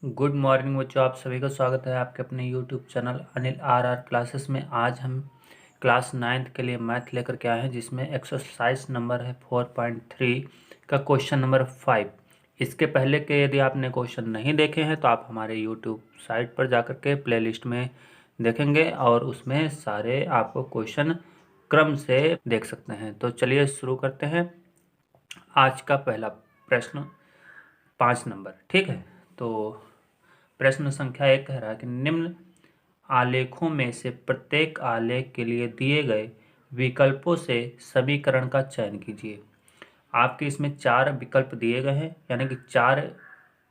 Good morning बच्चों, आप सभी का स्वागत है आपके अपने YouTube channel Anil R classes में। आज हम क्लास 9th के लिए मैथ लेकर के आए हैं, जिसमें एक्सरसाइज नंबर है 4.3 का क्वेश्चन नंबर 5। इसके पहले के यदि आपने क्वेश्चन नहीं देखे हैं तो आप हमारे यूट्यूब साइट पर जाकर के प्लेलिस्ट में देखेंगे और उसमें सारे आपको क्वेश्चन क्रम से देख सकते हैं। तो चलिए शुरू करते हैं। आज का पहला प्रश्न 5 नंबर, ठीक है। तो प्रश्न संख्या 1 कह रहा है कि निम्न आलेखों में से प्रत्येक आलेख के लिए दिए गए विकल्पों से समीकरण का चयन कीजिए। आपके इसमें 4 विकल्प दिए गए हैं, यानी कि 4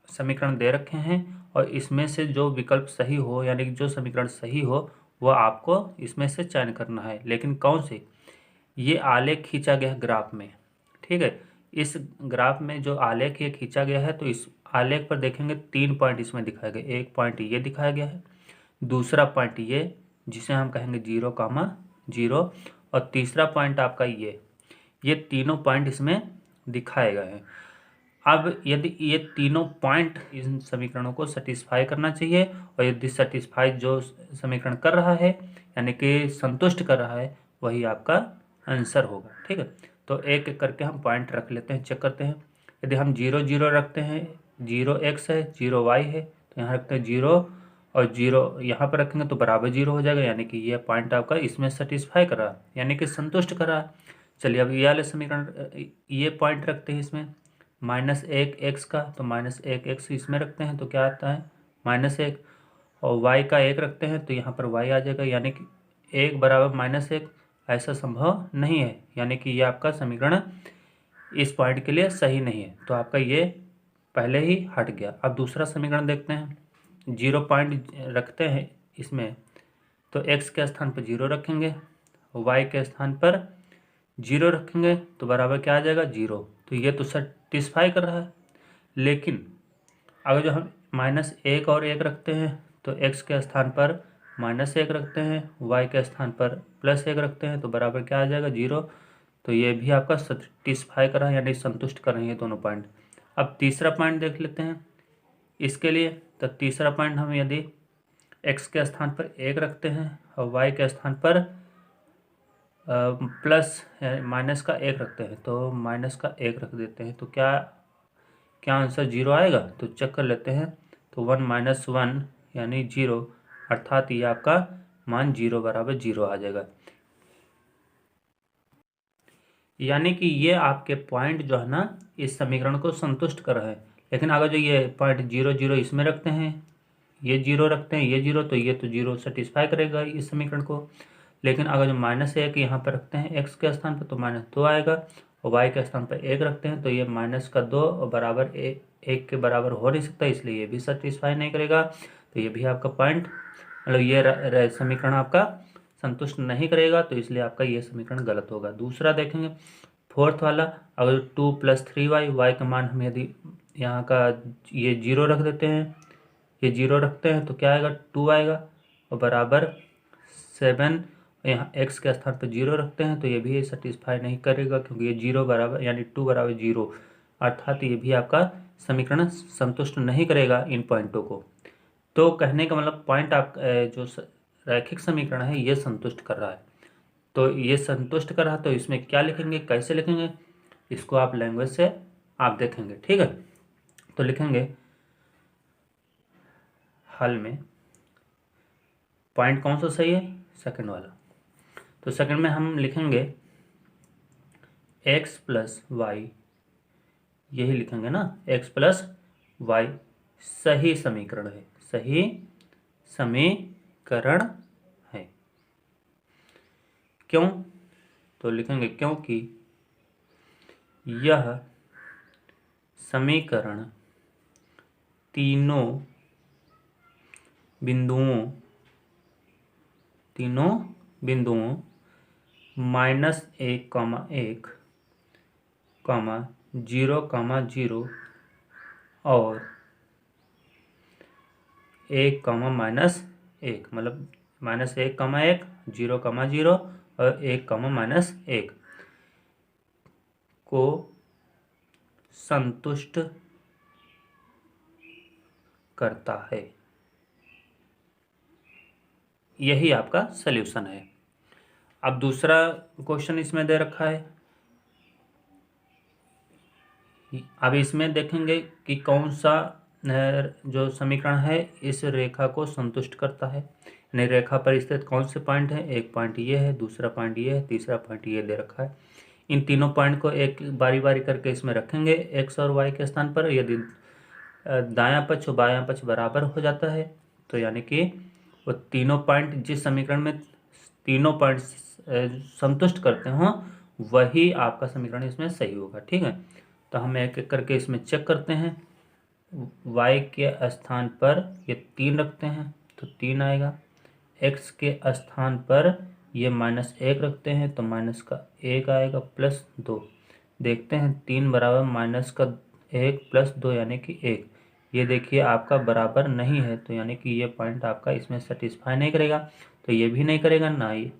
समीकरण दे रखे हैं और इसमें से जो विकल्प सही हो, यानी कि जो समीकरण सही हो, वह आपको इसमें से चयन करना है। लेकिन कौन से? ये आलेख खींचा गया है ग्राफ में, ठीक है। इस ग्राफ में जो आलेख ये खींचा गया है, तो इस आलेख पर देखेंगे 3 पॉइंट इसमें दिखाए गए। एक पॉइंट ये दिखाया गया है, दूसरा पॉइंट ये जिसे हम कहेंगे 0,0, और तीसरा पॉइंट आपका ये तीनों पॉइंट इसमें दिखाए गए हैं। अब यदि ये तीनों पॉइंट इन समीकरणों को सेटिस्फाई करना चाहिए, और यदि सेटिस्फाई जो समीकरण कर रहा है, यानी कि संतुष्ट कर रहा है, वही आपका आंसर होगा, ठीक है। तो एक एक करके हम पॉइंट रख लेते हैं, चेक करते हैं। यदि हम 0 0 रखते हैं, 0 x है, 0 y है, तो यहाँ रखते हैं 0 और 0 यहाँ पर रखेंगे तो बराबर 0 हो जाएगा, यानी कि ये पॉइंट आपका इसमें सेटिस्फाई कर रहा है, यानी कि संतुष्ट कर रहा है। चलिए अब ये वाले समीकरण, ये पॉइंट रखते हैं इसमें -1 x का, तो -1 x इसमें रखते हैं तो क्या आता है -1, और y का 1 रखते हैं तो यहाँ पर y आ जाएगा, यानी कि 1 बराबर -1 ऐसा संभव नहीं है, यानी कि ये आपका समीकरण इस पॉइंट के लिए सही नहीं है, तो आपका ये पहले ही हट गया। अब दूसरा समीकरण देखते हैं। 0 पॉइंट रखते हैं इसमें, तो x के स्थान पर 0 रखेंगे, y के स्थान पर 0 रखेंगे तो बराबर क्या आ जाएगा 0। तो ये तो सेटिस्फाई कर रहा है। लेकिन अगर जो हम -1 और 1 रखते हैं, तो x के स्थान पर -1 रखते हैं, y के स्थान पर +1 रखते हैं, तो बराबर क्या आ जाएगा 0। तो ये भी आपका सेटिस्फाई कर रहा है, यानी संतुष्ट कर रहे हैं ये दोनों पॉइंट। अब तीसरा पॉइंट देख लेते हैं इसके लिए। तो तीसरा पॉइंट हम यदि x के स्थान पर 1 रखते हैं और y के स्थान पर प्लस माइनस का 1 रखते हैं, तो माइनस का 1 रख देते हैं, तो क्या क्या आंसर 0 आएगा? तो चेक कर लेते हैं। तो 1 - 1 यानी 0, अर्थात ये आपका मान 0 बराबर 0 आ जाएगा। यानी कि ये आपके पॉइंट जो है ना, इस समीकरण को संतुष्ट कर रहा है। लेकिन अगर जो ये पॉइंट 0 0 इसमें रखते हैं, ये 0 रखते हैं, ये 0, तो ये तो 0 सेटिस्फाई करेगा इस समीकरण को। लेकिन अगर जो -1 यहाँ पर रखते हैं x के स्थान पर, तो -2 आएगा, और y के स्थान पर 1 रखते हैं तो ये -2 और बराबर 1 के बराबर हो नहीं सकता, इसलिए ये भी सेटिस्फाई नहीं करेगा। तो ये भी आपका पॉइंट, मतलब ये समीकरण आपका संतुष्ट नहीं करेगा, तो इसलिए आपका ये समीकरण गलत होगा। दूसरा देखेंगे, फोर्थ वाला। अगर 2 + 3y, y का मान हम यदि यहाँ का ये 0 रख देते हैं, ये 0 रखते हैं तो क्या आएगा 2 आएगा, और बराबर 7, यहाँ x के स्थान पर 0 रखते हैं तो ये भी सेटिस्फाई नहीं करेगा, क्योंकि ये 0 बराबर यानी 2 बराबर 0, अर्थात ये भी आपका समीकरण संतुष्ट नहीं करेगा इन पॉइंटों को। तो कहने का मतलब पॉइंट आप जो रैखिक समीकरण है ये संतुष्ट कर रहा है। तो ये संतुष्ट कर रहा है, तो इसमें क्या लिखेंगे, कैसे लिखेंगे, इसको आप लैंग्वेज से आप देखेंगे, ठीक है। तो लिखेंगे हल में पॉइंट कौन सा सही है, सेकंड वाला। तो सेकंड में हम लिखेंगे x + y, यही लिखेंगे ना, x + y सही समीकरण है, सही समीकरण है। क्यों? तो लिखेंगे क्योंकि यह समीकरण तीनों बिंदुओं -1,1, -1, 0,0 और 1, -1, मतलब -1, 0,0 और 1, -1 को संतुष्ट करता है। यही आपका सल्यूशन है। अब दूसरा क्वेश्चन इसमें दे रखा है। अब इसमें देखेंगे कि कौन सा जो समीकरण है इस रेखा को संतुष्ट करता है। यानी रेखा पर स्थित कौन से पॉइंट है, एक पॉइंट ये है, दूसरा पॉइंट ये है, तीसरा पॉइंट ये दे रखा है। इन तीनों पॉइंट को एक बारी बारी करके इसमें रखेंगे एक्स और वाई के स्थान पर। यदि दायां पक्ष और बायां पक्ष बराबर हो जाता है तो यानी कि वो तीनों पॉइंट जिस समीकरण में तीनों पॉइंट संतुष्ट करते हों वही आपका समीकरण इसमें सही होगा। ठीक है, तो हम एक एक करके इसमें चेक करते हैं। y के स्थान पर ये 3 रखते हैं तो 3 आएगा। x के स्थान पर ये -1 रखते हैं तो माइनस का 1 आएगा, +2। देखते हैं 3 बराबर माइनस का 1 +2 यानी कि 1। ये देखिए आपका बराबर नहीं है तो यानी कि ये पॉइंट आपका इसमें सेटिस्फाई नहीं करेगा, तो ये भी नहीं करेगा ना ये।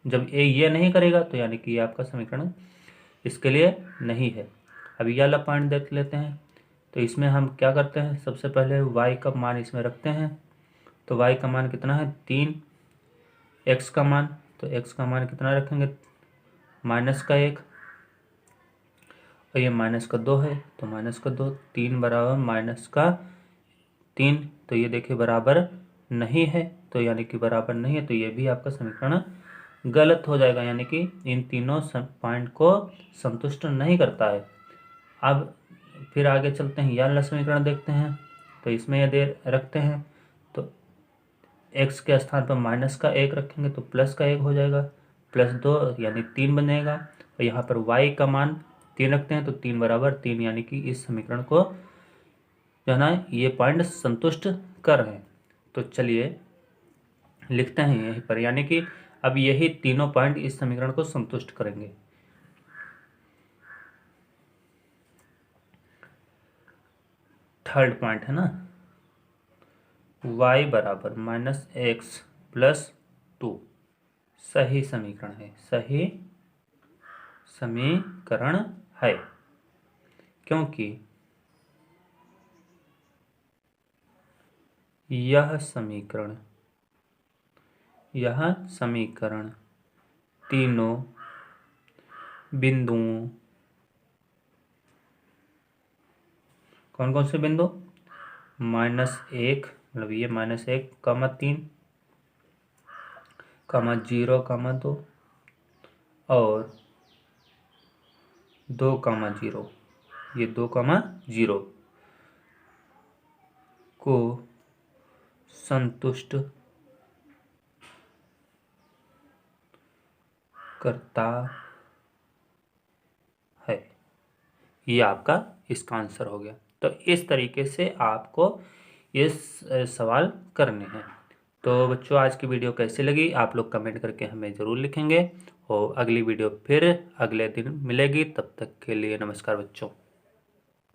जब ये नहीं करेगा तो यानी कि ये आपका समीकरण इसके लिए नहीं है। अब ये वाला पॉइंट देख लेते हैं। तो इसमें हम क्या करते हैं, सबसे पहले y का मान इसमें रखते हैं। तो y का मान कितना है 3, x का मान, तो x का मान कितना रखेंगे -1 और ये -2 है तो -2। 3 बराबर -3, तो ये देखिए बराबर नहीं है, तो यानी कि बराबर नहीं है तो ये भी आपका समीकरण गलत हो जाएगा, यानी कि इन तीनों पॉइंट को संतुष्ट नहीं करता है। अब फिर आगे चलते हैं, यह वाला समीकरण देखते हैं। तो इसमें यदि रखते हैं तो x के स्थान पर -1 रखेंगे तो +1 हो जाएगा, +2 यानी 3 बनेगा। और यहाँ पर y का मान 3 रखते हैं तो 3 बराबर 3, यानी कि इस समीकरण को जो है ना ये पॉइंट संतुष्ट कर रहे हैं। तो चलिए लिखते हैं यहीं पर, यानी कि अब यही तीनों पॉइंट इस समीकरण को संतुष्ट करेंगे। थर्ड पॉइंट है ना, y बराबर -x +2 सही समीकरण है, सही समीकरण है, क्योंकि यह समीकरण तीनों बिंदुओं, कौन कौन से बिंदु, -1 मतलब ये -1, -3, -0, -2 और 2, 0, ये 2, 0 को संतुष्ट करता है। ये आपका इसका आंसर हो गया। तो इस तरीके से आपको ये सवाल करने हैं। तो बच्चों आज की वीडियो कैसी लगी आप लोग कमेंट करके हमें ज़रूर लिखेंगे, और अगली वीडियो फिर अगले दिन मिलेगी। तब तक के लिए नमस्कार बच्चों।